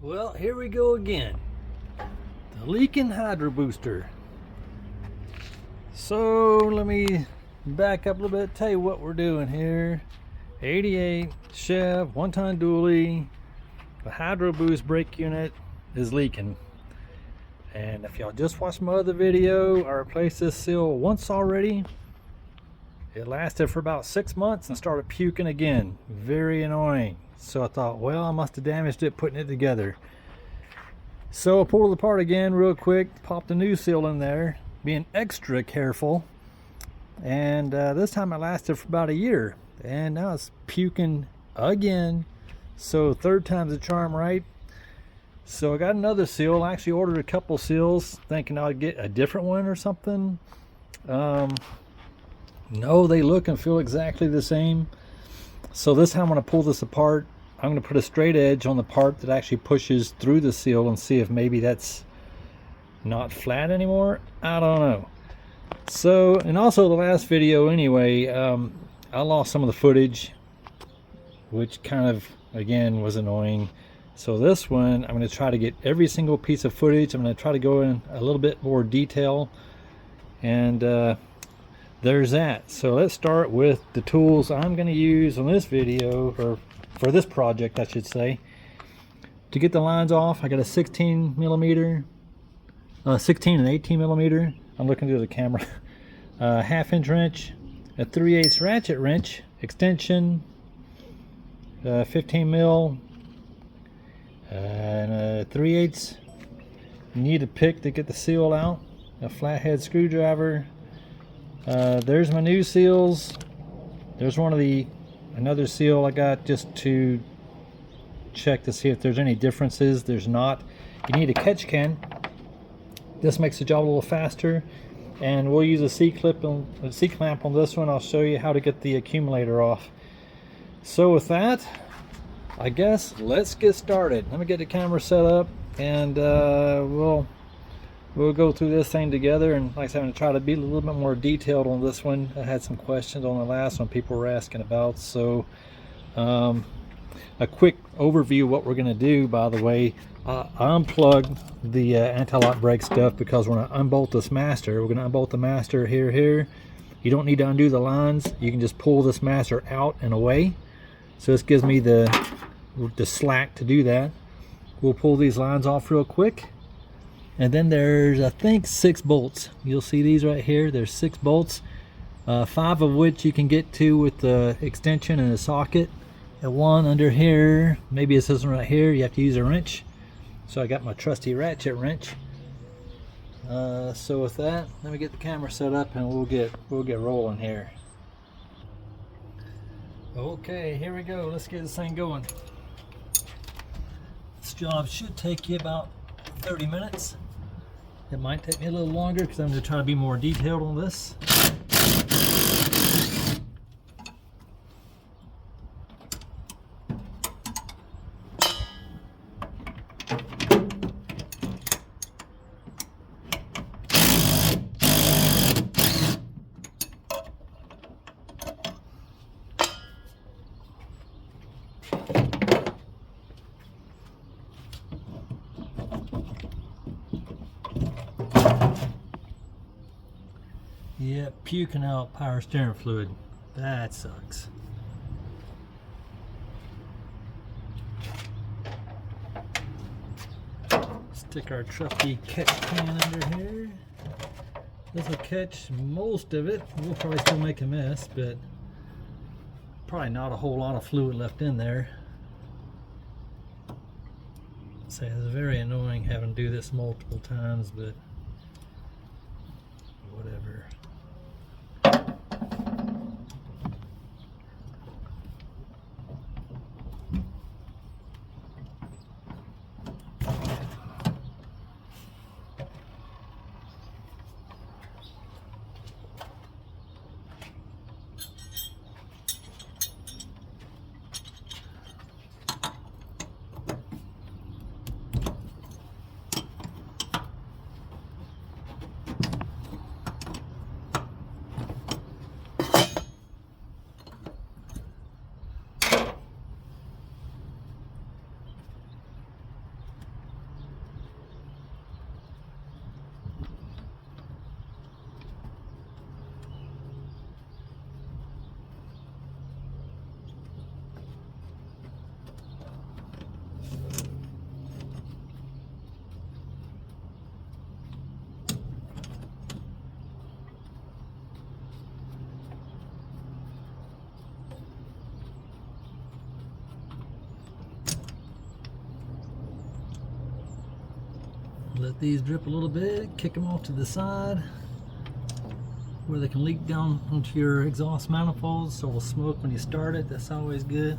Well, here we go again. The leaking hydro booster. So let me back up a little bit, tell you what we're doing here. 88 Chev, 1-ton dually. The Hydroboost brake unit is leaking. And if y'all just watched my other video, I replaced this seal once already. It lasted for about 6 months and started puking again. Very annoying. So I thought, well, I must have damaged it putting it together. So I pulled it apart again real quick, popped a new seal in there, being extra careful. And this time it lasted for about a year. And now it's puking again. So third time's a charm, right? So I got another seal. I actually ordered a couple seals thinking I'd get a different one or something. No, they look and feel exactly the same. So this time I'm going to pull this apart. I'm going to put a straight edge on the part that actually pushes through the seal and see if maybe that's not flat anymore. I don't know. So, and also the last video anyway, I lost some of the footage, which kind of, again, was annoying. So this one, I'm going to try to get every single piece of footage. I'm going to try to go in a little bit more detail. And there's that. So let's start with the tools I'm going to use on this video, or for this project I should say. To get the lines off, I got a 16 millimeter, 16 and 18 millimeter. I'm looking through the camera. Half-inch wrench, a 3/8 ratchet wrench, extension, 15 mil, and a 3/8. You need a pick to get the seal out, a flathead screwdriver. There's my new seals. There's another seal I got just to check to see if there's any differences. There's not. You need a catch can. This makes the job a little faster. And we'll use a C-clamp on this one. I'll show you how to get the accumulator off. So with that, I guess let's get started. Let me get the camera set up, and we'll go through this thing together. And like I said, I'm going to try to be a little bit more detailed on this one. I had some questions on the last one people were asking about. So a quick overview of what we're going to do, by the way. I unplugged the anti-lock brake stuff because we're going to unbolt this master. We're going to unbolt the master here. You don't need to undo the lines. You can just pull this master out and away. So this gives me the slack to do that. We'll pull these lines off real quick. And then there's, I think, 6 bolts. You'll see these right here. There's 6 bolts, 5 of which you can get to with the extension and a socket. And one under here, maybe it's this one right here, you have to use a wrench. So I got my trusty ratchet wrench. So with that, let me get the camera set up and we'll get rolling here. Okay, here we go. Let's get this thing going. This job should take you about 30 minutes. It might take me a little longer because I'm going to try to be more detailed on this. Yeah, puking out power steering fluid. That sucks. Stick our trusty catch can under here. This will catch most of it. We'll probably still make a mess, but probably not a whole lot of fluid left in there. So it's very annoying having to do this multiple times, but whatever. Let these drip a little bit, kick them off to the side where they can leak down onto your exhaust manifolds so it'll smoke when you start it. That's always good.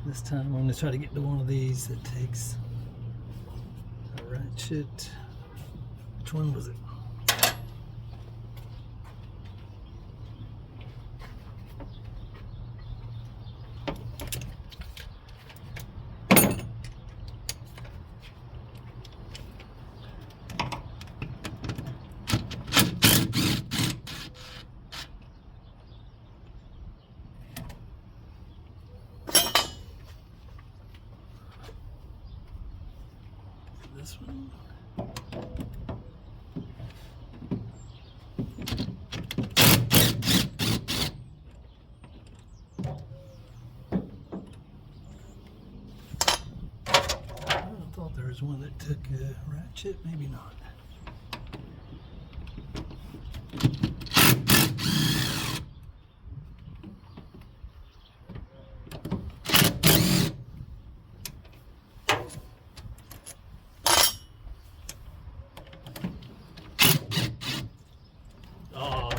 This time I'm going to try to get to one of these that takes a ratchet. Which one was it? This one. I thought there was one that took a ratchet, maybe not.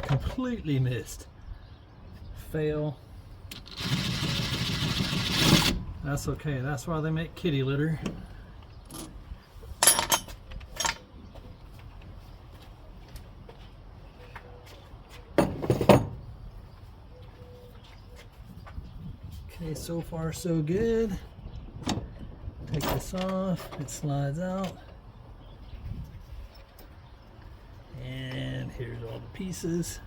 Completely missed. Fail. That's okay. That's why they make kitty litter. Okay, so far so good. Take this off. It slides out. And here's all the pieces.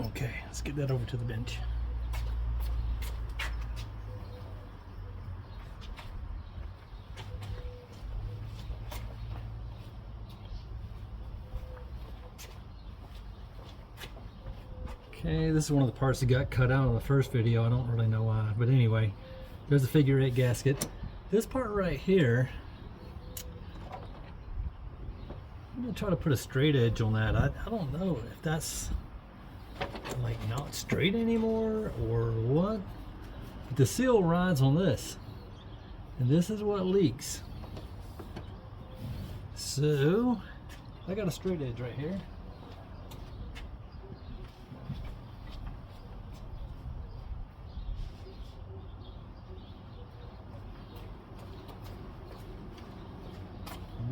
Okay, let's get that over to the bench. Okay, this is one of the parts that got cut out in the first video. I don't really know why, but anyway, there's a figure 8 gasket. This part right here, I'm gonna try to put a straight edge on that. I don't know if that's like not straight anymore or what. The seal rides on this, and this is what leaks. So I got a straight edge right here.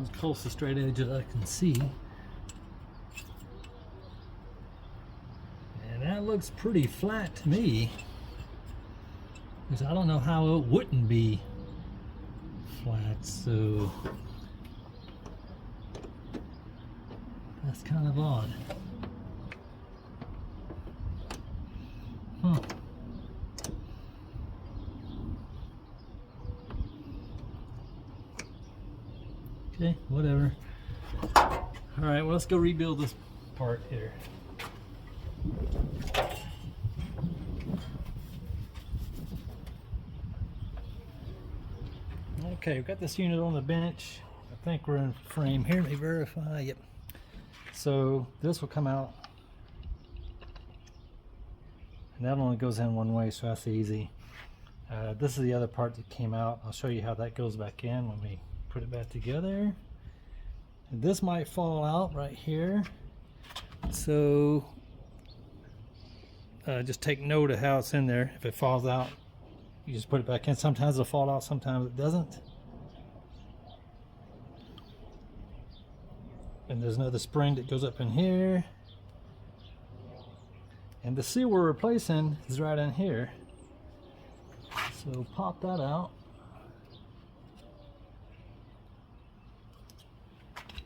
As close to straight edge as I can see. That looks pretty flat to me, because I don't know how it wouldn't be flat, so that's kind of odd. Okay, whatever. Alright, well, let's go rebuild this part here. Okay, we've got this unit on the bench. I think we're in frame here. Let me verify. Yep. So this will come out, and that only goes in one way, so that's easy. This is the other part that came out. I'll show you how that goes back in when we put it back together. And this might fall out right here, so just take note of how it's in there. If it falls out, you just put it back in. Sometimes it'll fall out, sometimes it doesn't. And there's another spring that goes up in here. And the seal we're replacing is right in here. So pop that out.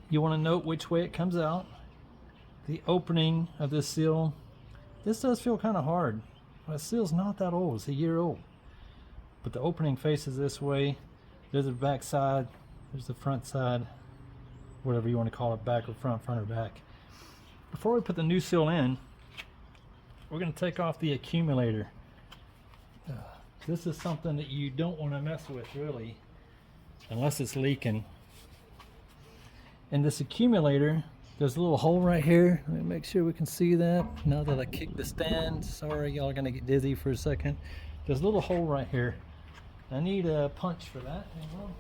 You want to note which way it comes out. The opening of this seal, this does feel kind of hard. The seal's not that old, it's a year old. But the opening faces this way. There's the back side, there's the front side, whatever you want to call it, back or front or back. Before we put the new seal in, we're going to take off the accumulator. This is something that you don't want to mess with, really, unless it's leaking. And this accumulator, there's a little hole right here. Let me make sure we can see that. Now that I kicked the stand, sorry, y'all are gonna get dizzy for a second. There's a little hole right here. I need a punch for that. Hang on.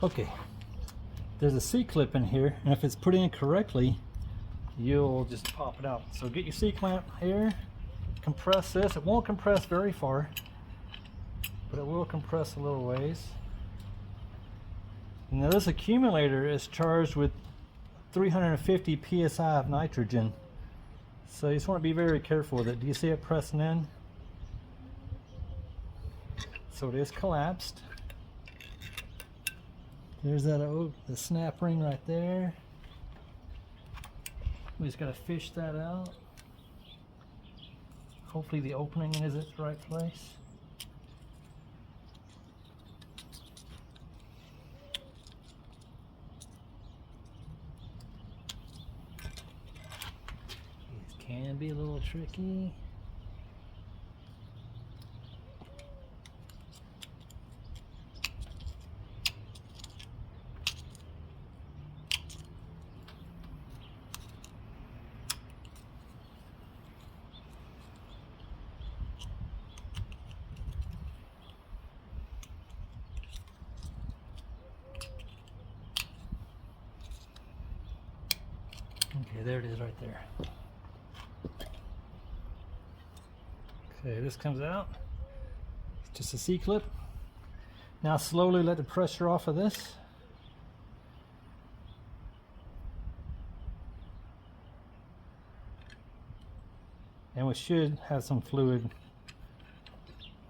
Okay, there's a C-clip in here, and if it's put in correctly, you'll just pop it out. So get your C-clamp here, compress this. It won't compress very far, but it will compress a little ways. Now this accumulator is charged with 350 psi of nitrogen, so you just want to be very careful with it. Do you see it pressing in? So it is collapsed. There's that, the snap ring right there. We just got to fish that out. Hopefully the opening is at the right place. These can be a little tricky. Okay, there it is right there. Okay, this comes out. It's just a C-clip. Now slowly let the pressure off of this. And we should have some fluid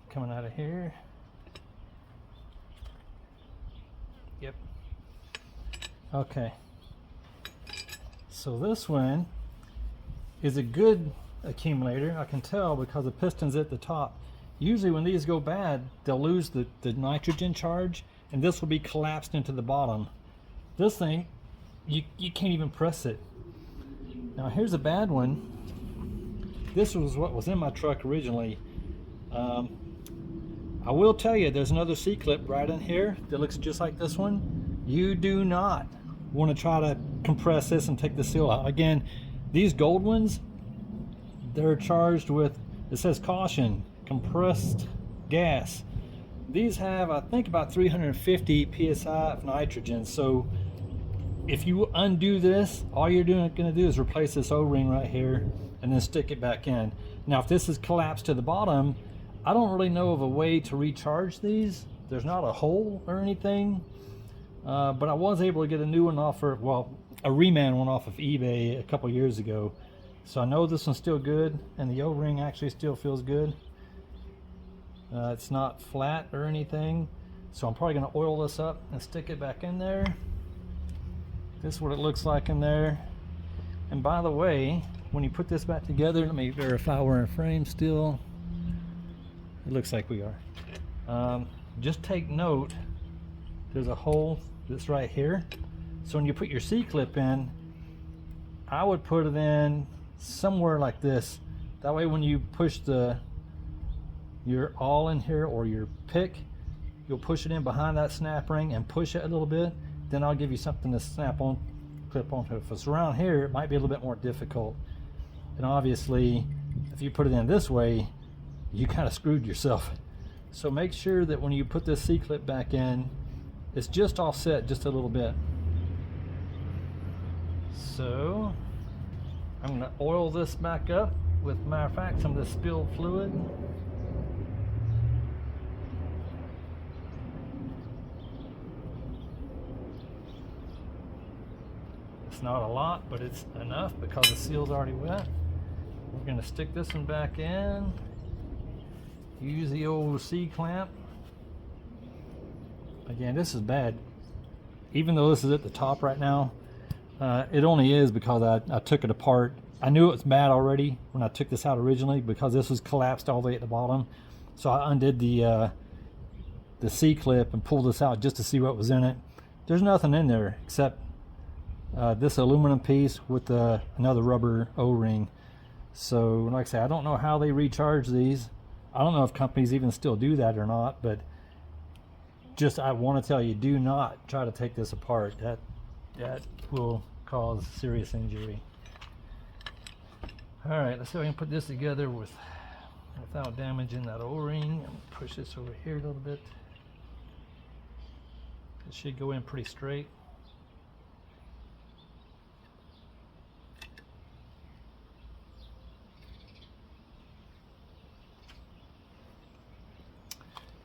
coming out of here. Yep. Okay. So this one is a good accumulator. I can tell because the piston's at the top. Usually when these go bad, they'll lose the nitrogen charge, and this will be collapsed into the bottom. This thing, you can't even press it. Now here's a bad one. This was what was in my truck originally. I will tell you, there's another C-clip right in here that looks just like this one. You do not want to try to compress this and take the seal out. Again, these gold ones, they're charged with, it says caution, compressed gas. These have, I think, about 350 psi of nitrogen. So if you undo this, all you're going to do is replace this O-ring right here and then stick it back in. Now if this is collapsed to the bottom, I don't really know of a way to recharge these. There's not a hole or anything, but I was able to get a new one off, a reman one off of eBay a couple years ago. So I know this one's still good, and the O-ring actually still feels good. It's not flat or anything, so I'm probably going to oil this up and stick it back in there. This is what it looks like in there. And by the way, when you put this back together, let me verify we're in frame still. It looks like we are. Just take note, there's a hole that's right here. So when you put your C-clip in, I would put it in somewhere like this. That way when you push your awl in here or your pick, you'll push it in behind that snap ring and push it a little bit. Then I'll give you something to snap on, clip onto. If it's around here, it might be a little bit more difficult. And obviously, if you put it in this way, you kind of screwed yourself. So make sure that when you put this C-clip back in, it's just offset just a little bit. So I'm going to oil this back up with, matter of fact, some of this spilled fluid. It's not a lot, but it's enough because the seal's already wet. We're going to stick this one back in. Use the old C-clamp. Again, this is bad. Even though this is at the top right now, it only is because I took it apart. I knew it was bad already when I took this out originally because this was collapsed all the way at the bottom. So I undid the C-clip and pulled this out just to see what was in it. There's nothing in there except this aluminum piece with another rubber O-ring. So like I say, I don't know how they recharge these. I don't know if companies even still do that or not, but just I want to tell you, do not try to take this apart. That will cause serious injury. All right, let's see if I can put this together without damaging that O-ring. I'm gonna push this over here a little bit. It should go in pretty straight.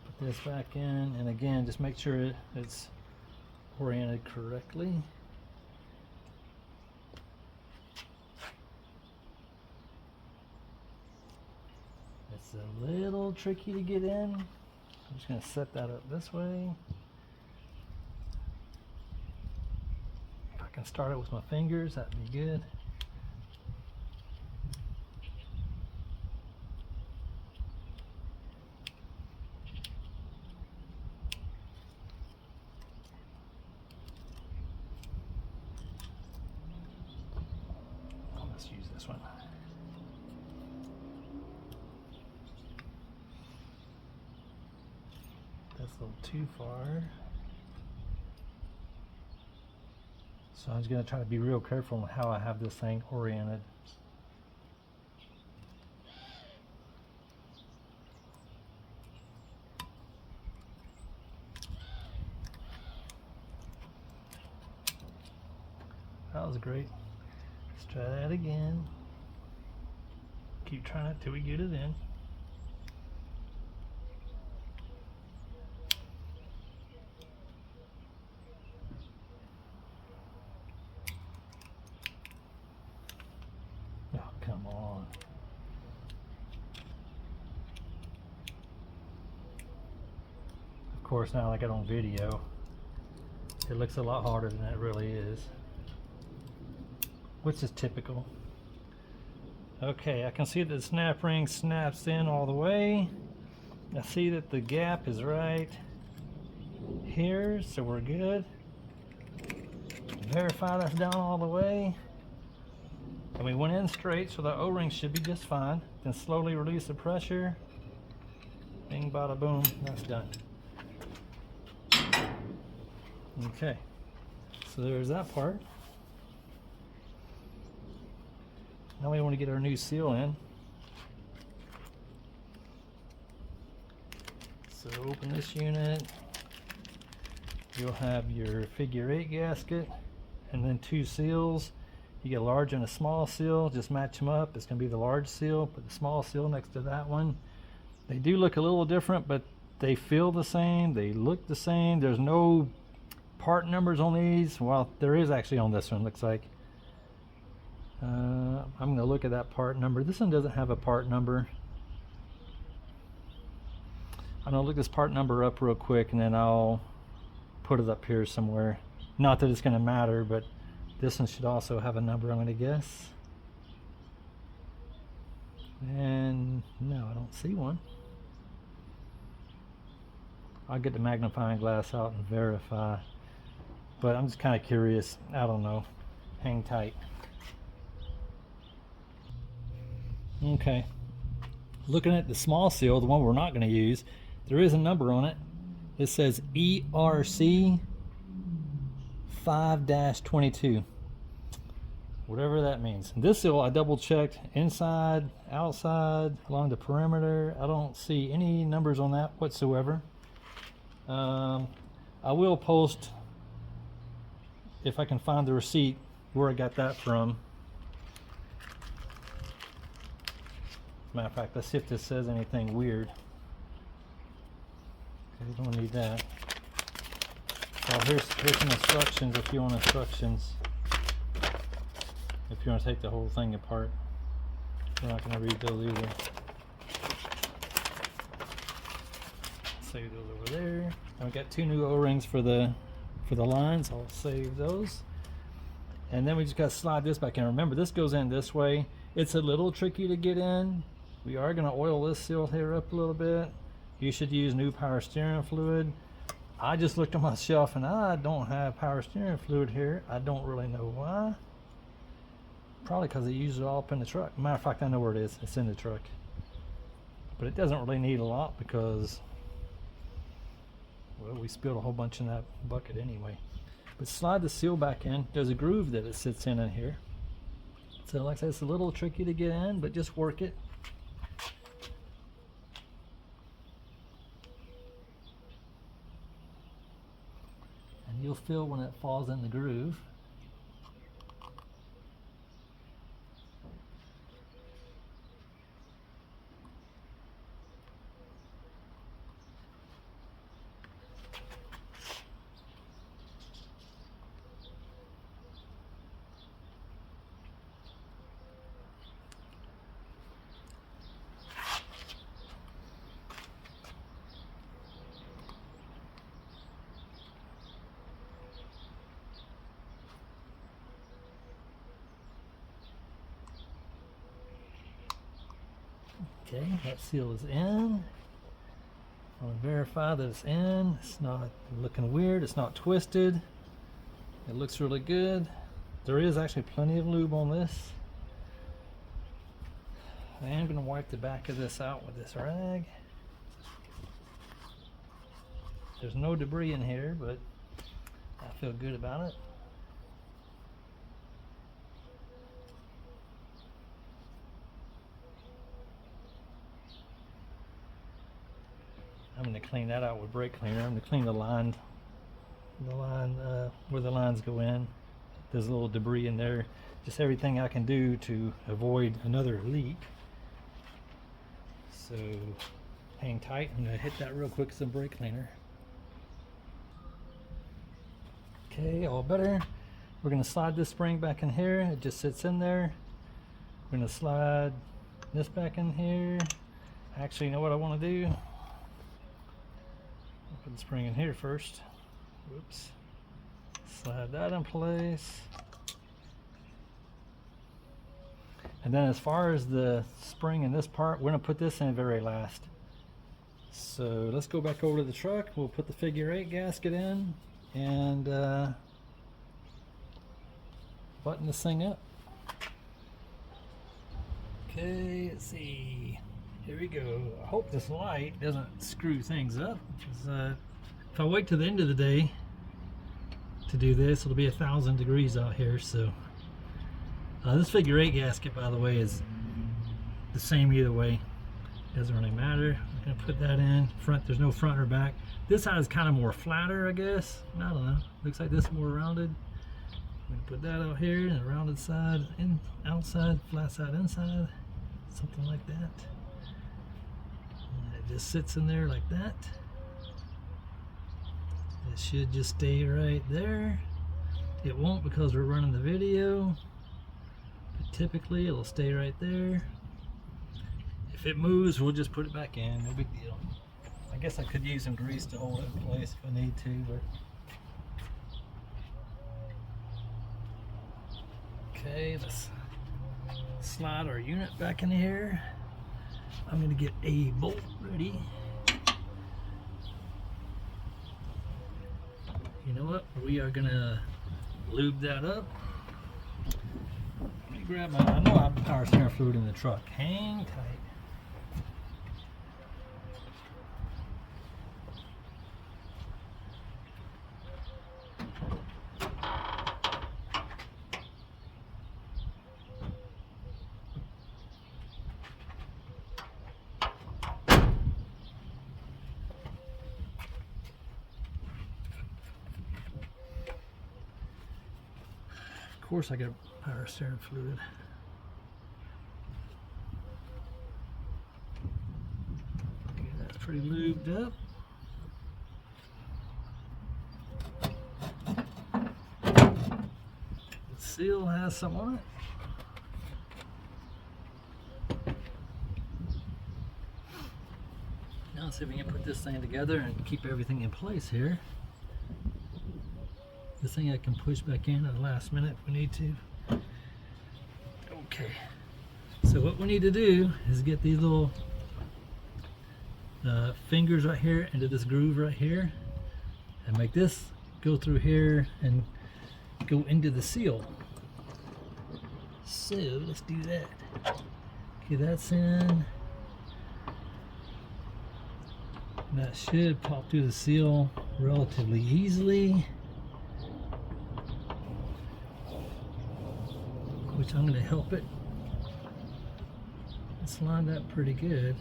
Put this back in, and again, just make sure it's oriented correctly. It's a little tricky to get in. I'm just going to set that up this way. If I can start it with my fingers, that'd be good. Let's use this one. That's a little too far. So I'm just going to try to be real careful on how I have this thing oriented. That was great. Let's try that again. Keep trying it till we get it in. Oh, come on. Of course, now I got on video, it looks a lot harder than it really is, which is typical. Okay, I can see that the snap ring snaps in all the way. I see that the gap is right here, so we're good. Verify that's down all the way. And we went in straight, so the O-ring should be just fine. Then slowly release the pressure. Bing, bada, boom, that's done. Okay, so there's that part. Now we want to get our new seal in. So open this unit. You'll have your figure 8 gasket and then 2 seals. You get a large and a small seal, just match them up. It's going to be the large seal, put the small seal next to that one. They do look a little different, but they feel the same, they look the same. There's no part numbers on these. Well, there is actually on this one, looks like. I'm going to look at that part number. This one doesn't have a part number. I'm going to look this part number up real quick and then I'll put it up here somewhere. Not that it's going to matter, but this one should also have a number, I'm going to guess. And no, I don't see one. I'll get the magnifying glass out and verify. But I'm just kind of curious. I don't know. Hang tight. Okay. Looking at the small seal, the one we're not going to use, there is a number on it. It says ERC 5-22. Whatever that means. And this seal I double checked inside, outside, along the perimeter. I don't see any numbers on that whatsoever. I will post, if I can find the receipt, where I got that from. Matter of fact, let's see if this says anything weird. Okay, we don't need that. Well, here's some instructions if you want instructions. If you want to take the whole thing apart. We're not going to read those either. save those over there. And we got 2 new O-rings for the lines. I'll save those. And then we just got to slide this back in. Remember, this goes in this way. It's a little tricky to get in. We are going to oil this seal here up a little bit. You should use new power steering fluid. I just looked on my shelf and I don't have power steering fluid here. I don't really know why. Probably because they use it all up in the truck. Matter of fact, I know where it is. It's in the truck. But it doesn't really need a lot because, well, we spilled a whole bunch in that bucket anyway. But slide the seal back in. There's a groove that it sits in here. So like I said, it's a little tricky to get in, but just work it. And you'll feel when it falls in the groove. Okay, that seal is in. I want to verify that it's in. It's not looking weird. It's not twisted. It looks really good. There is actually plenty of lube on this. I am going to wipe the back of this out with this rag. There's no debris in here, but I feel good about it. I'm going to clean that out with brake cleaner. I'm going to clean the line where the lines go in. There's a little debris in there. Just everything I can do to avoid another leak. So hang tight. I'm going to hit that real quick with some brake cleaner. Okay, all better. We're going to slide this spring back in here. It just sits in there. We're going to slide this back in here. Actually, you know what I want to do? Put the spring in here first. Whoops. Slide that in place. And then as far as the spring in this part, we're going to put this in very last. So let's go back over to the truck. We'll put the figure 8 gasket in and button this thing up. Okay, let's see. Here we go. I hope this light doesn't screw things up. Because, if I wait till the end of the day to do this, it'll be 1,000 degrees out here. So this figure 8 gasket, by the way, is the same either way. Doesn't really matter. I'm gonna put that in front. There's no front or back. This side is kind of more flatter, I guess. I don't know. Looks like this is more rounded. I'm gonna put that out here, and the rounded side in outside, flat side inside, something like that. And it just sits in there like that. It should just stay right there. It won't because we're running the video, but typically it'll stay right there. If it moves, we'll just put it back in, no big deal. I guess I could use some grease to hold it in place if I need to, but okay, let's slide our unit back in here. I'm gonna get a bolt ready. You know what? We are gonna lube that up. Let me grab my, I know I have power steering fluid in the truck. Hang tight. Of course I got power steering fluid. Okay, that's pretty lubed up. The seal has some on it. Now let's see if we can put this thing together and keep everything in place here. This thing I can push back in at the last minute if we need to. Okay, so what we need to do is get these little fingers right here into this groove right here and make this go through here and go into the seal. So let's do that. Okay, that's in. That should pop through the seal relatively easily, which I'm going to help it. It's lined up pretty good.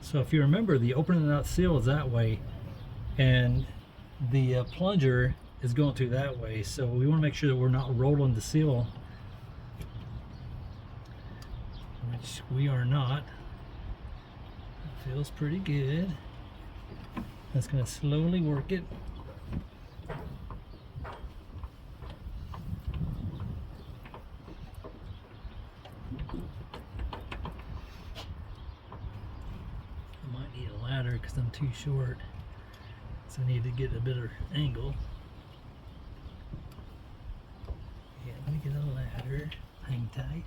So if you remember, the opening and out seal is that way, and the plunger is going through that way. So we want to make sure that we're not rolling the seal, which we are not. It feels pretty good. That's going to slowly work it. Because I'm too short, so I need to get a better angle. Yeah, let me get a ladder. Hang tight.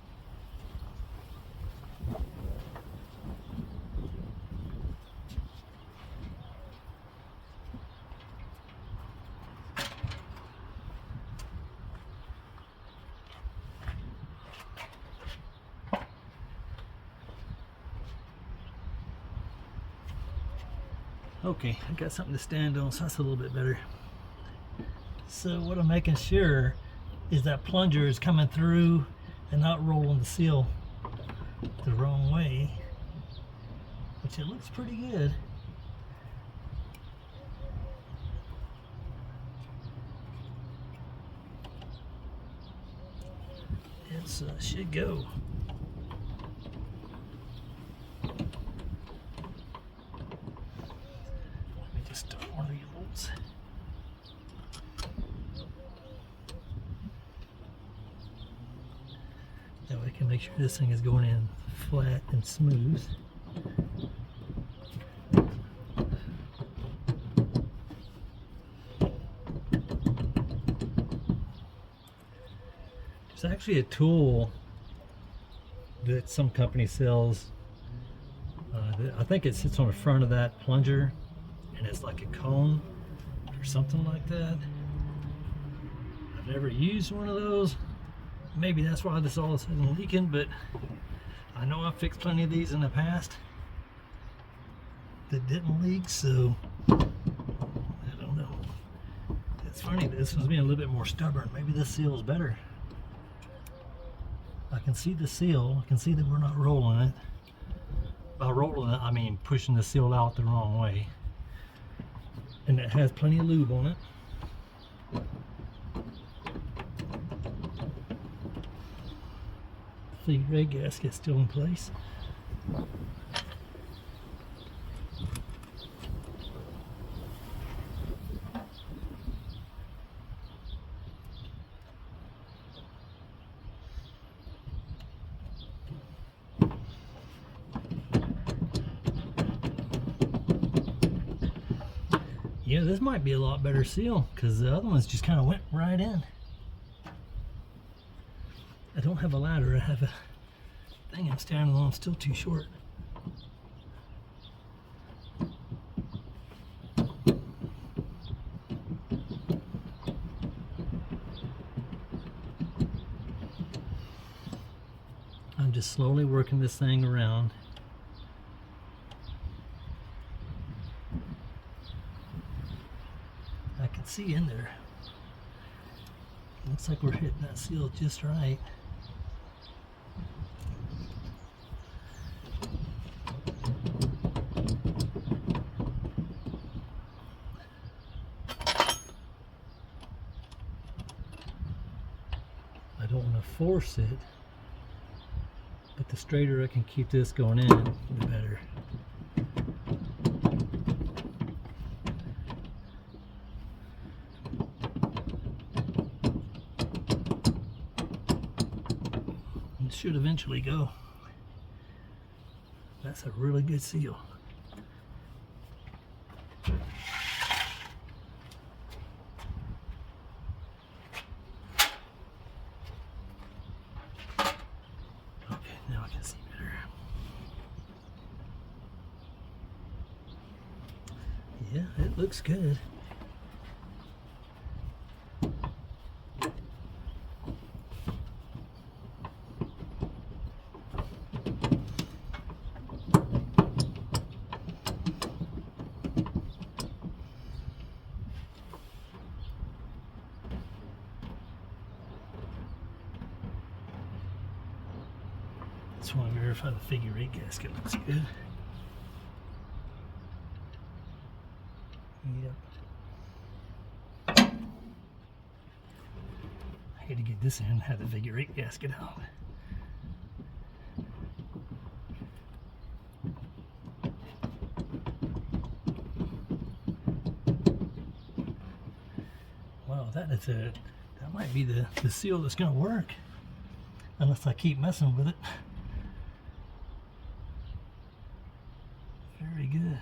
Okay, I got something to stand on, so that's a little bit better. So what I'm making sure is that plunger is coming through and not rolling the seal the wrong way, which it looks pretty good. It should go. That way I can make sure this thing is going in flat and smooth. There's actually a tool that some company sells. I think it sits on the front of that plunger, and it's like a cone or something like that. I've never used one of those. Maybe that's why this all is leaking, but I know I've fixed plenty of these in the past that didn't leak, so I don't know. It's funny, this one's being a little bit more stubborn. Maybe this seal is better. I can see the seal. I can see that we're not rolling it. By rolling it, I mean pushing the seal out the wrong way. And it has plenty of lube on it. The red gasket's still in place. Yeah, this might be a lot better seal because the other ones just kind of went right in. I don't have a ladder, I have a thing I'm standing on. I'm still too short. I'm just slowly working this thing around. I can see in there. Looks like we're hitting that seal just right. I don't want to force it, but the straighter I can keep this going in, the better. It should eventually go. That's a really good seal. Okay, now I can see better. Yeah, it looks good. Just want to verify the figure 8 gasket looks good. Yep. I had to get this in and have the figure 8 gasket out. Wow, that might be the seal that's going to work, unless I keep messing with it. Very good.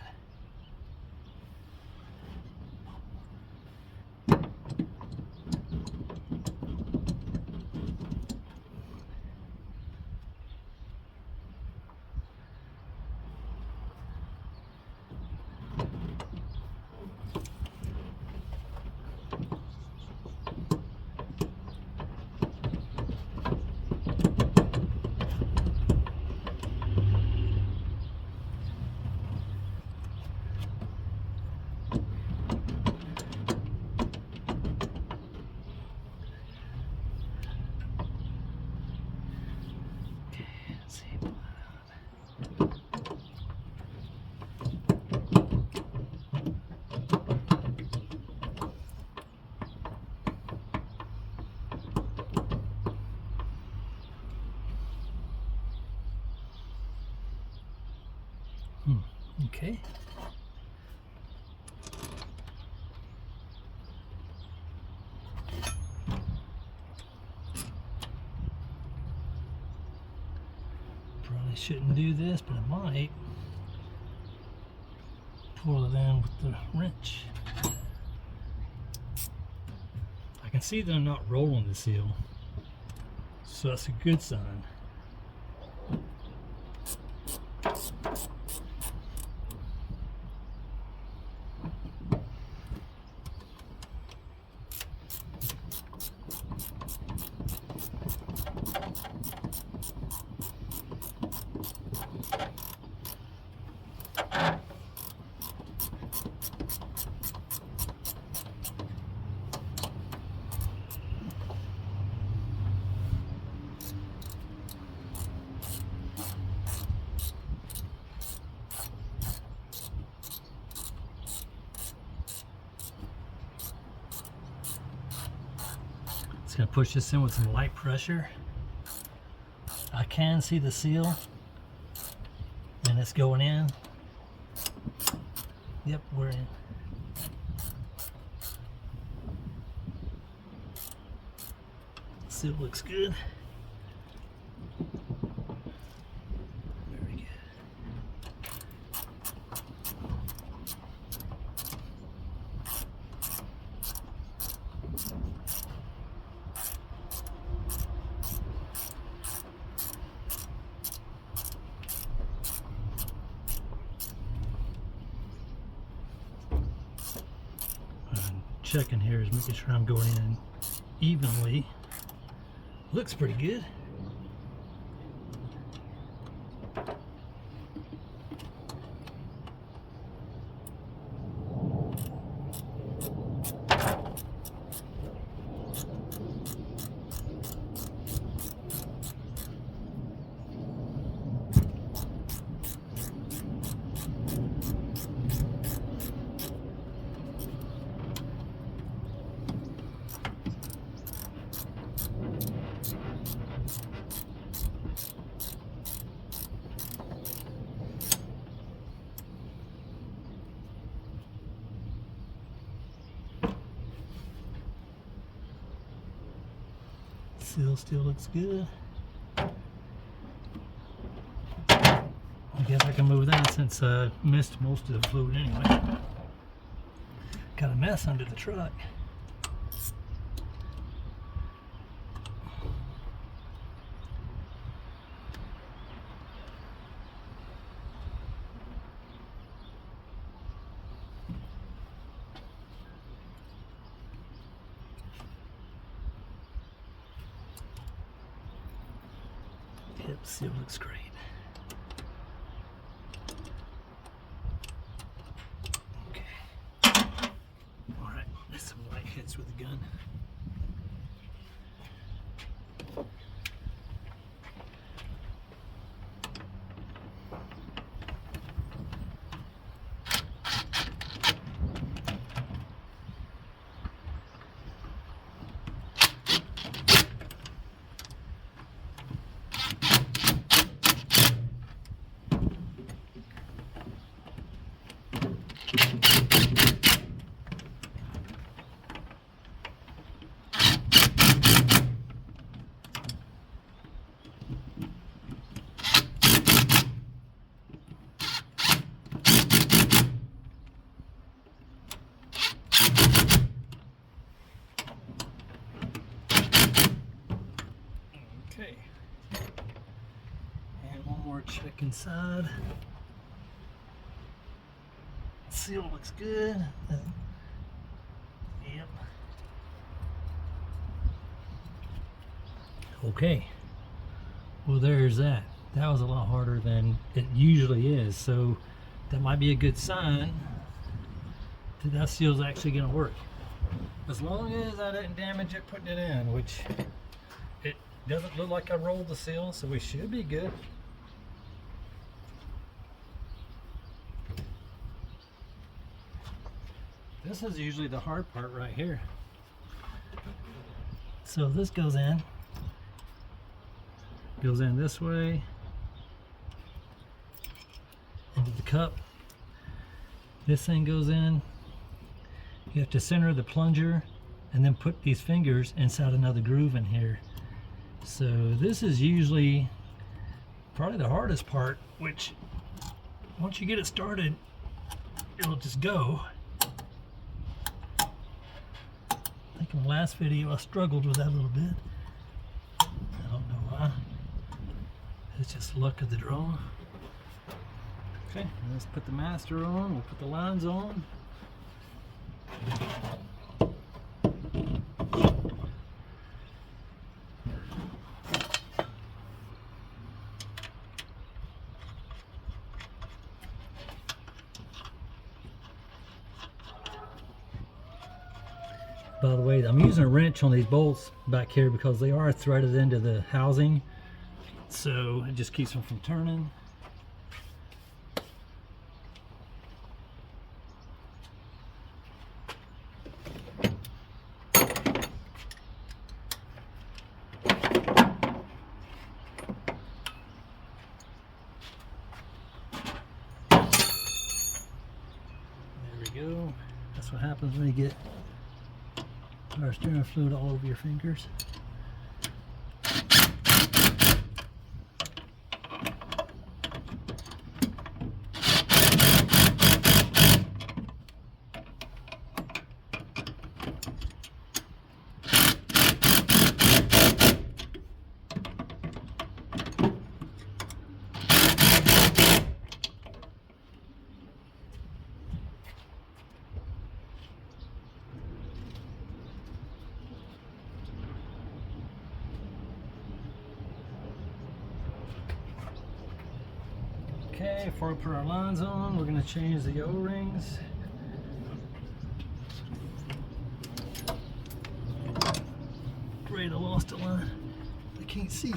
Okay. Probably shouldn't do this, but I might pull it in with the wrench. I can see that I'm not rolling the seal, so that's a good sign. Gonna push this in with some light pressure. I can see the seal and it's going in. Yep, we're in. Seal looks good. Very good. Checking here is making sure I'm going in evenly. Looks pretty good. Seal still looks good. I guess I can move that since I missed most of the fluid anyway. Got a mess under the truck. Hip seal looks great. Okay. Alright, there's some light hits with the gun. Okay, and one more check inside. Seal looks good. Yep. Okay, well there's that. That was a lot harder than it usually is, so that might be a good sign that that seal's actually going to work. As long as I didn't damage it putting it in, which it doesn't look like I rolled the seal, so we should be good. This is usually the hard part right here. So this goes in this way into the cup. This thing goes in. You have to center the plunger and then put these fingers inside another groove in here. So this is usually probably the hardest part, which once you get it started, it'll just go. I think in the last video I struggled with that a little bit. I don't know why. It's just luck of the draw. Okay, let's put the master on. We'll put the lines on. By the way, I'm using a wrench on these bolts back here because they are threaded into the housing, so it just keeps them from turning. There we go. That's what happens when you get our steering fluid all over your fingers. Okay, before we put our lines on, we're going to change the O-rings. Great, I lost a line. I can't see.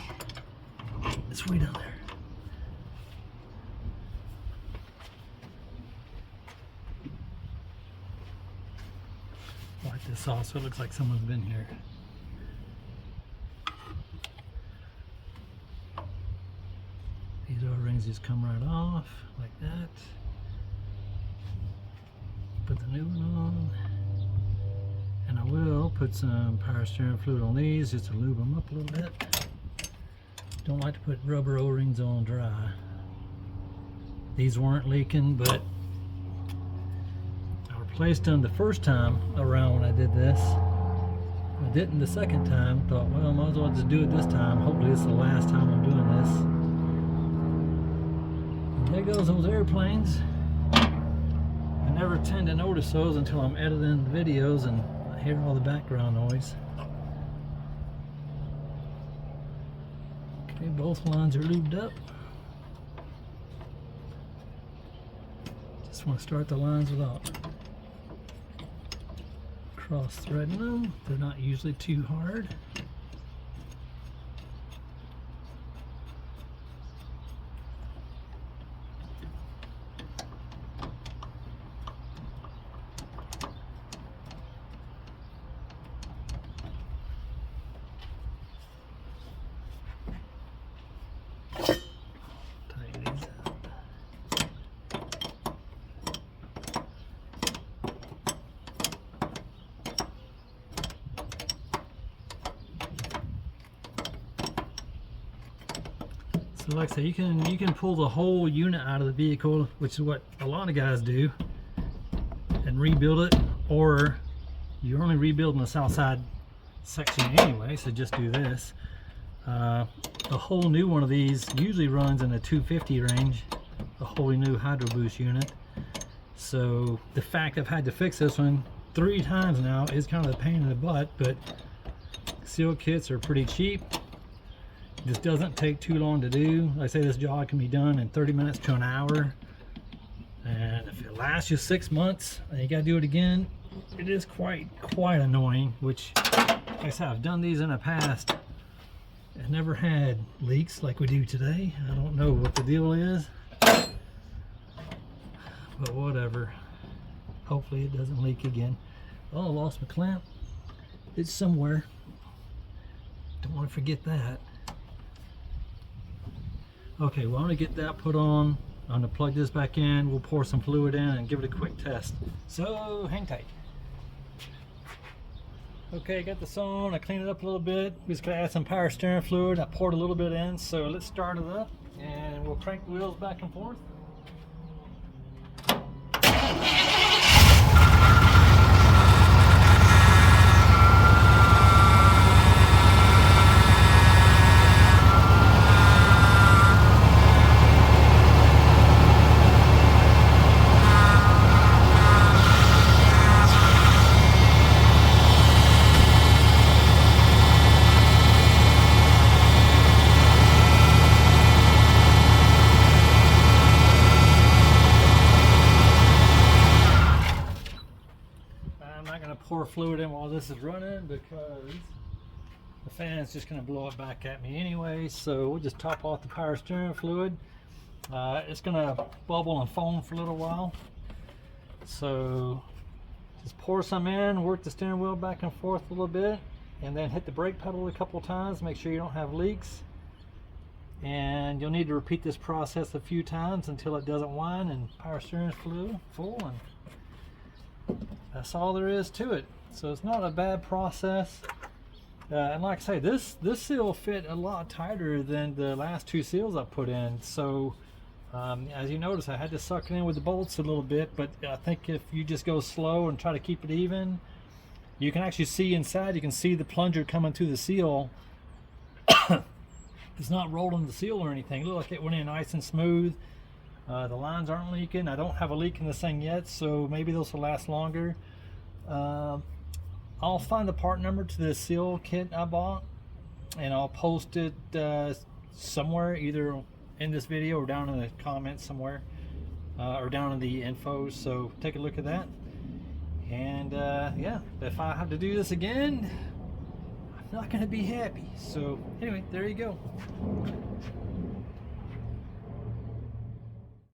It's way down there. Wipe this off so it looks like someone's been here. These O-rings just come right off like that. Put the new one on. And I will put some power steering fluid on these just to lube them up a little bit. Don't like to put rubber O-rings on dry. these weren't leaking, but I replaced them the first time around when I did this. I didn't the second time. Thought, well, might as well just do it this time. Hopefully this is the last time I'm doing this. And there goes those airplanes. I never tend to notice those until I'm editing videos and I hear all the background noise. Okay, both lines are lubed up. Just want to start the lines without cross threading them. They're not usually too hard. Tighten these up. So like I say, you can pull the whole unit out of the vehicle, which is what a lot of guys do, and rebuild it, or you're only rebuilding the south side section anyway, so just do this. A whole new one of these usually runs in the 250 range, a wholly new Hydroboost unit. So the fact I've had to fix this one 3 times now is kind of a pain in the butt, but seal kits are pretty cheap. This doesn't take too long to do. Like I say, this job can be done in 30 minutes to an hour. And if it lasts you 6 months and you gotta do it again, it is quite annoying, which, like I said, I've done these in the past. I've never had leaks like we do today. I don't know what the deal is, but whatever. Hopefully it doesn't leak again. Oh, I lost my clamp. It's somewhere. Don't want to forget that. Okay, well, I'm gonna get that put on. I'm gonna plug this back in. We'll pour some fluid in and give it a quick test. So hang tight. Okay, got this on. I cleaned it up a little bit. We just gotta add some power steering fluid. I poured a little bit in, so let's start it up and we'll crank the wheels back and forth. Pour fluid in while this is running because the fan's just going to blow it back at me anyway, so we'll just top off the power steering fluid. It's going to bubble and foam for a little while, so just pour some in, work the steering wheel back and forth a little bit, and then hit the brake pedal a couple times, make sure you don't have leaks. And you'll need to repeat this process a few times until it doesn't whine and power steering fluid full, and that's all there is to it. So it's not a bad process. And like I say, this seal fit a lot tighter than the last 2 seals I put in. So as you notice, I had to suck it in with the bolts a little bit, but I think if you just go slow and try to keep it even, you can actually see inside. You can see the plunger coming through the seal. It's not rolling the seal or anything. It looked like it went in nice and smooth. The lines aren't leaking. I don't have a leak in this thing yet, so maybe those will last longer. I'll find the part number to the seal kit I bought, and I'll post it somewhere, either in this video or down in the comments somewhere, or down in the info, so take a look at that. And yeah, if I have to do this again, I'm not going to be happy. So anyway, there you go.